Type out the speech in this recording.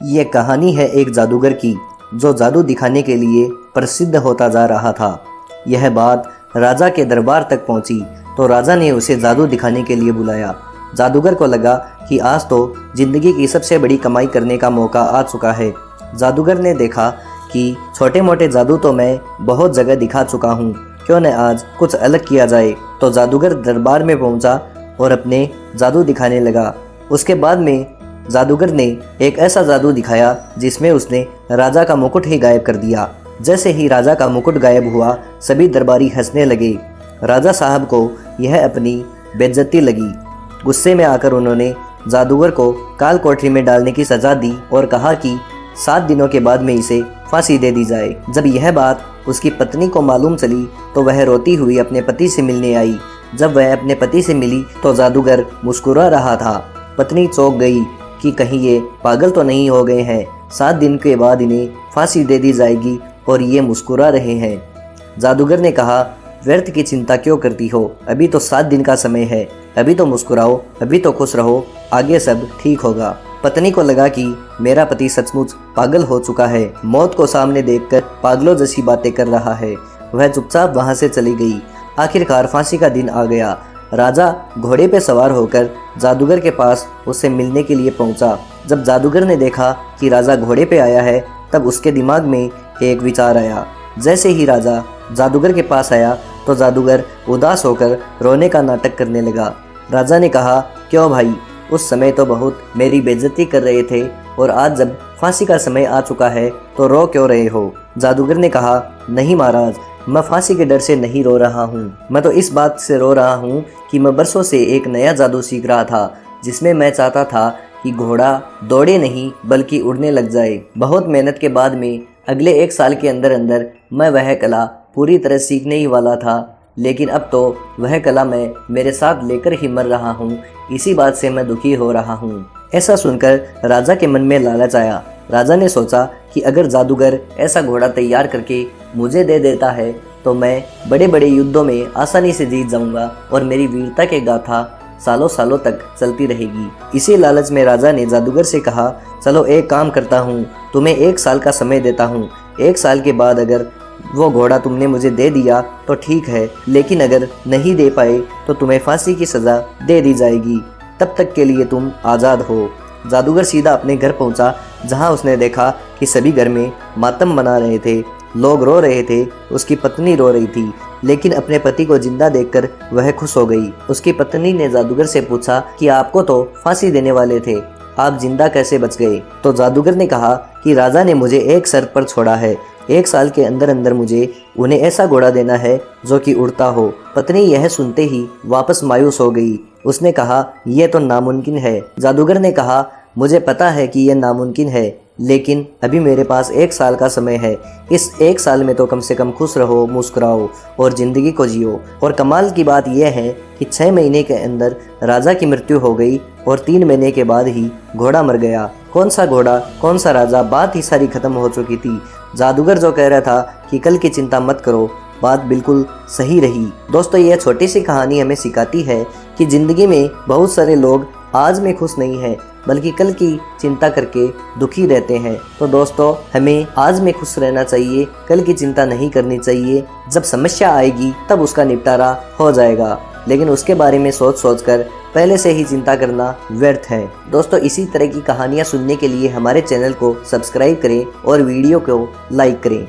ये कहानी है एक जादूगर की जो जादू दिखाने के लिए प्रसिद्ध होता जा रहा था। यह बात राजा के दरबार तक पहुंची तो राजा ने उसे जादू दिखाने के लिए बुलाया। जादूगर को लगा कि आज तो जिंदगी की सबसे बड़ी कमाई करने का मौका आ चुका है। जादूगर ने देखा कि छोटे मोटे जादू तो मैं बहुत जगह दिखा चुका हूँ, क्यों न आज कुछ अलग किया जाए। तो जादूगर दरबार में पहुंचा और अपने जादू दिखाने लगा। उसके बाद में जादूगर ने एक ऐसा जादू दिखाया जिसमें उसने राजा का मुकुट ही गायब कर दिया। जैसे ही राजा का मुकुट गायब हुआ, सभी दरबारी हंसने लगे। राजा साहब को यह अपनी बेइज्जती लगी। गुस्से में आकर उन्होंने जादूगर को काल कोठरी में डालने की सजा दी और कहा कि 7 दिनों के बाद में इसे फांसी दे दी जाए। जब यह बात उसकी पत्नी को मालूम चली तो वह रोती हुई अपने पति से मिलने आई। जब वह अपने पति से मिली तो जादूगर मुस्कुरा रहा था। पत्नी चौंक गई कि कहीं ये पागल तो नहीं हो गए हैं। 7 दिन के बाद इन्हें फांसी दे दी जाएगी और ये मुस्कुरा रहे हैं। जादूगर ने कहा, व्यर्थ की चिंता क्यों करती हो, अभी तो 7 दिन का समय है, अभी तो मुस्कुराओ, अभी तो खुश रहो, आगे सब ठीक होगा। पत्नी को लगा कि मेरा पति सचमुच पागल हो चुका है, मौत को सामने देखकर पागलों जैसी बातें कर रहा है। वह चुपचाप वहां से चली गई। आखिरकार फांसी का दिन आ गया। राजा घोड़े पे सवार होकर जादूगर के पास उससे मिलने के लिए पहुंचा। जब जादूगर ने देखा कि राजा घोड़े पे आया है, तब उसके दिमाग में एक विचार आया। जैसे ही राजा जादूगर के पास आया तो जादूगर उदास होकर रोने का नाटक करने लगा। राजा ने कहा, क्यों भाई, उस समय तो बहुत मेरी बेइज्जती कर रहे थे और आज जब फांसी का समय आ चुका है तो रो क्यों रहे हो। जादूगर ने कहा, नहीं महाराज, मैं फांसी के डर से नहीं रो रहा हूँ, मैं तो इस बात से रो रहा हूँ कि मैं बरसों से एक नया जादू सीख रहा था जिसमें मैं चाहता था कि घोड़ा दौड़े नहीं बल्कि उड़ने लग जाए। बहुत मेहनत के बाद में अगले 1 साल के अंदर अंदर मैं वह कला पूरी तरह सीखने ही वाला था, लेकिन अब तो वह कला मैं मेरे साथ लेकर ही मर रहा हूँ। इसी बात से मैं दुखी हो रहा हूँ। ऐसा सुनकर राजा के मन में लालच आया। राजा ने सोचा कि अगर जादूगर ऐसा घोड़ा तैयार करके मुझे दे देता है तो मैं बड़े बड़े युद्धों में आसानी से जीत जाऊंगा और मेरी वीरता के गाथा सालों सालों तक चलती रहेगी। इसी लालच में राजा ने जादूगर से कहा, चलो एक काम करता हूँ, तुम्हें 1 साल का समय देता हूँ। 1 साल के बाद अगर वो घोड़ा तुमने मुझे दे दिया तो ठीक है, लेकिन अगर नहीं दे पाए तो तुम्हें फांसी की सजा दे दी जाएगी। तब तक के लिए तुम आज़ाद हो। जादूगर सीधा अपने घर पहुंचा, जहां उसने देखा कि सभी घर में मातम मना रहे थे, लोग रो रहे थे। उसकी पत्नी रो रही थी, लेकिन अपने पति को जिंदा देखकर वह खुश हो गई। उसकी पत्नी ने जादूगर से पूछा कि आपको तो फांसी देने वाले थे, आप जिंदा कैसे बच गए। तो जादूगर ने कहा कि राजा ने मुझे एक शर्त पर छोड़ा है, 1 साल के अंदर अंदर मुझे उन्हें ऐसा घोड़ा देना है जो कि उड़ता हो। पत्नी यह सुनते ही वापस मायूस हो गई। उसने कहा, यह तो नामुमकिन है। जादूगर ने कहा, मुझे पता है कि यह नामुमकिन है, लेकिन अभी मेरे पास 1 साल का समय है। इस 1 साल में तो कम से कम खुश रहो, मुस्कुराओ और ज़िंदगी को जियो। और कमाल की बात यह है कि 6 महीने के अंदर राजा की मृत्यु हो गई और 3 महीने के बाद ही घोड़ा मर गया। कौन सा घोड़ा, कौन सा राजा, बात ही सारी खत्म हो चुकी थी। जादूगर जो कह रहा था कि कल की चिंता मत करो, बात बिल्कुल सही रही। दोस्तों, यह छोटी सी कहानी हमें सिखाती है कि ज़िंदगी में बहुत सारे लोग आज में खुश नहीं हैं, बल्कि कल की चिंता करके दुखी रहते हैं। तो दोस्तों, हमें आज में खुश रहना चाहिए, कल की चिंता नहीं करनी चाहिए। जब समस्या आएगी तब उसका निपटारा हो जाएगा, लेकिन उसके बारे में सोच कर पहले से ही चिंता करना व्यर्थ है। दोस्तों, इसी तरह की कहानियाँ सुनने के लिए हमारे चैनल को सब्सक्राइब करें और वीडियो को लाइक करें।